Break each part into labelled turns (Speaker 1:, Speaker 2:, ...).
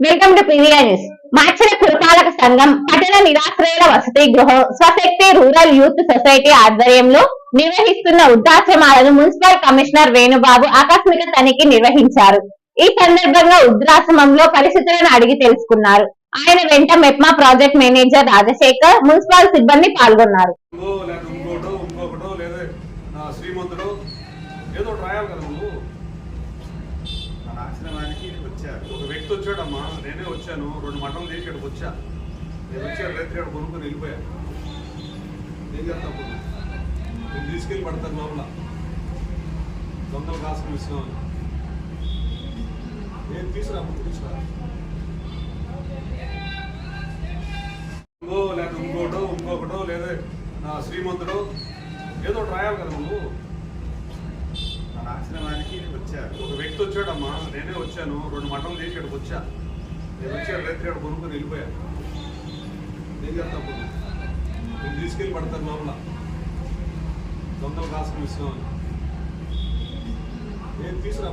Speaker 1: Welcome to PVR news. Macherla పురపాలక సంఘం పట్టణ నిరాశ్రయుల వసతి గృహం స్వశక్తి రూరల్ యూత్ సొసైటీ ఆధ్వర్యంలో నిర్వహిస్తున్న వృద్ధాశ్రమాలను మున్సిపల్ కమిషనర్ వేణుబాబు ఆకస్మిక తనిఖీ నిర్వహించారు. ఈ సందర్భంగా వృద్ధాశ్రమంలో పరిస్థితులను అడిగి తెలుసుకున్నారు. ఆయన వెంట MEPMA project manager Rajasekhar, municipal సిబ్బంది పాల్గొన్నారు.
Speaker 2: ఒక వ్యక్తి వచ్చాడమ్మా, నేనే వచ్చాను. 2 మంటలు చేసి ఇక్కడికి వచ్చా. నేను వచ్చాడు రైతు ఇక్కడ కొనుక్కొని వెళ్ళిపోయాను. ఏం చేస్తాను, నేను తీసుకెళ్ళి పడతాను లోపల దొంగలు కాసుకుని ఇస్తున్నామని. నేను తీసుకురా లేకపోతే ఇంకొకటో లేదా శ్రీమంతుడు ఏదో రాయాలి కదా నువ్వు. ఒక వ్యక్తి వచ్చాడమ్మా, నేనే వచ్చాను. 2 మంటలు చేసి ఇక్కడికి వచ్చా. నేను వచ్చాడు రైతు ఇక్కడ కొనుక్కొని వెళ్ళిపోయాను. ఏం చేస్తాను, నేను తీసుకెళ్ళి పడతాను లోపల దొంగలు కాసుకుని ఇస్తున్నామని. నేను తీసుకురా.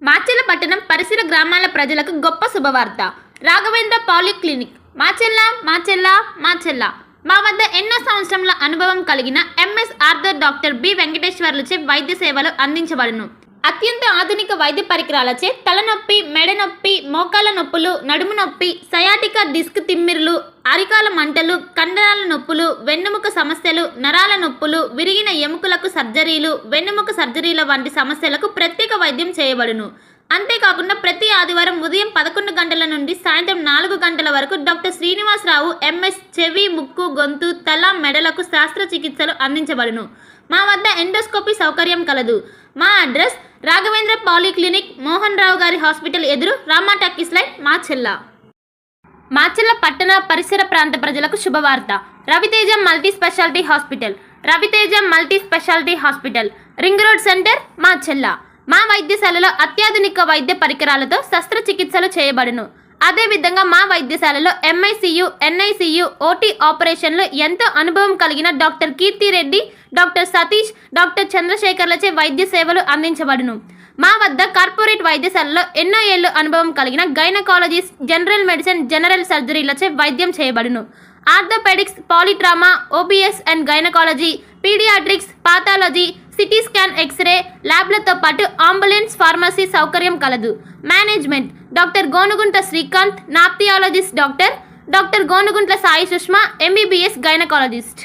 Speaker 3: మాచెల్ల పట్టణం పరిసర గ్రామాల ప్రజలకు గొప్ప శుభవార్త. రాఘవేంద్ర పాలిక్లినిక్ మాచెల్ల మా వద్ద ఎన్నో సంవత్సరముల అనుభవం కలిగిన ఎంఎస్ ఆర్థర్ డాక్టర్ బి వెంకటేశ్వర్లచే వైద్య సేవలు అందించబడును. అత్యంత ఆధునిక వైద్య పరికరాలచే తలనొప్పి, మెడ నొప్పి, మోకాళ్ళ నొప్పులు, నడుము నొప్పి, సయాటికా డిస్క్ తిమ్మిరులు, అరికాల మంటలు, కండరాల నొప్పులు, వెన్నెముక సమస్యలు, నరాల నొప్పులు, విరిగిన ఎముకలకు సర్జరీలు, వెన్నెముక సర్జరీల వంటి సమస్యలకు ప్రత్యేక వైద్యం చేయబడును. అంతేకాకుండా ప్రతి ఆదివారం ఉదయం 11 గంటల నుండి సాయంత్రం 4 గంటల వరకు డాక్టర్ శ్రీనివాసరావు ఎంఎస్ చెవి, ముక్కు, గొంతు, తల, మెడలకు శస్త్రచికిత్సలు అందించబడును. మా వద్ద ఎండోస్కోపీ సౌకర్యం కలదు. మా అడ్రస్ రాఘవేంద్ర పాలిక్లినిక్, మోహన్ రావు గారి హాస్పిటల్ ఎదురు, రామా టాకీస్ లైన్, మాచెల్ల పట్టణ పరిసర ప్రాంత ప్రజలకు శుభవార్త. Raviteja multi speciality hospital, ring road centre, Macherla. మా వైద్యశాలలో అత్యాధునిక వైద్య పరికరాలతో శస్త్రచికిత్సలు చేయబడును. అదేవిధంగా మా వైద్యశాలలో ఎంఐసియు, ఎన్ఐసియు, ఓటీ ఆపరేషన్లు ఎంతో అనుభవం కలిగిన doctor Keerthireddy, doctor Satish, doctor చంద్రశేఖర్లచే వైద్య సేవలు అందించబడును. మా వద్ద కార్పొరేట్ వైద్యశాలలో ఎన్నో ఏళ్ళు అనుభవం కలిగిన గైనకాలజిస్ట్, జనరల్ మెడిసిన్, జనరల్ సర్జరీలచే వైద్యం చేయబడును. Orthopaedics, polytrauma, OBS and gynaecology, paediatrics, pathology, CT scan, X-ray ల్యాబ్లతో పాటు అంబులెన్స్, ఫార్మసీ సౌకర్యం కలదు. Management doctor Gonuguntla Srikanth, ophthalmologist doctor Gonuguntla Sai Sushma, MBBS gynaecologist.